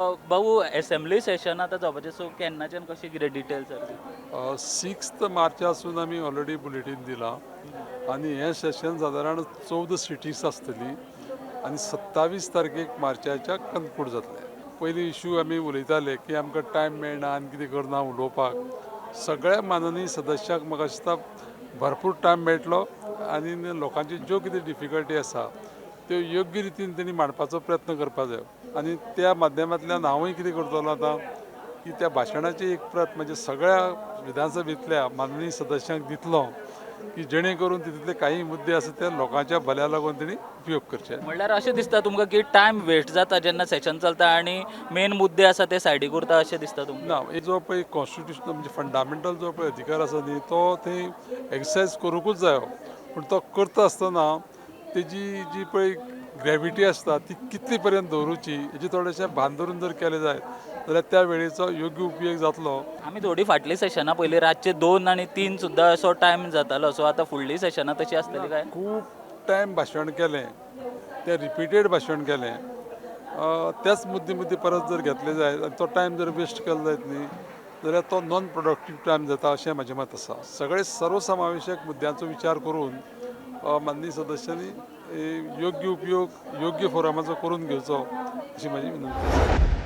भाऊ assembly session आतां जावपाचें सो केन्नाच्यान कशें कितें डिटेल्स 6th मार्चासून आमी ऑलरेडी बुलेटीन दिलां आनी हें सेशन सादारण 14 सिटीज आसतली आनी 27 तारखेक मार्चाच्या कन्क्लूड जातलें. पयलीं इश्यू आमी उलयताले की आमकां टायम मेळना आनी कितें करना उलोवपाक. सगळ्या माननीय सदस्यांक म्हाका दिसता भरपूर टायम मेळटलो आनी लोकांची ज्यो कितें डिफिकल्टी आसा त्यो योग्य रितीन तेणी मांडपाचो प्रयत्न करपाक जाय आनी त्या माध्यमांतल्यान हांवूय कितें करतलो आतां की त्या भाशणाची एक प्रत म्हणजे सगळ्या विधानसभेंतल्या माननीय सदस्यांक दितलो की जेणे करून तितूंतले काही मुद्दे आसा ते लोकांच्या भल्या लागून तेणी उपयोग करचे. म्हणल्यार अशें दिसता तुमकां की टायम वेस्ट जाता जेन्ना सेशन चलता आनी मेन मुद्दे आसा ते सायडीक उरता अशें दिसता तुमकां? ना हे जो पळय कॉन्स्टिट्युशनल म्हणजे फंडामेंटल जो पळय अधिकार आसा न्ही तो थंय एक्सरसायज करूंकूच जायो पूण तो करता आसतना तेजी जी पळय ग्रॅविटी आसता ती कितली पर्यंत दवरुची हेजे थोडेशें भान धरून जर केलें जायत जाल्यार त्या वेळेचो योग्य उपयोग जातलो. आमी थोडीं फाटलीं सेशनां पयलीं रातचे 2 आनी 3 सुद्दां असो टायम जातालो सो आतां फुडलीं सेशनां तशीं आसतलीं काय? खूब टायम भाशण केलें तें रिपिटेड भाशण केलें तेच मुद्दे परत जर घेतले जायत आनी तो टायम जर वेस्ट केलो जायत न्ही जाल्यार तो नॉन प्रोडक्टीव टायम जाता अशें म्हाजें मत आसा. सगळे सर्वसमावेशक मुद्द्यांचो विचार करून माननीय सदस्यांनी योग्य उपयोग योग्य फोरमाचो करून घेवचो अशी म्हाजी विनंती आसा.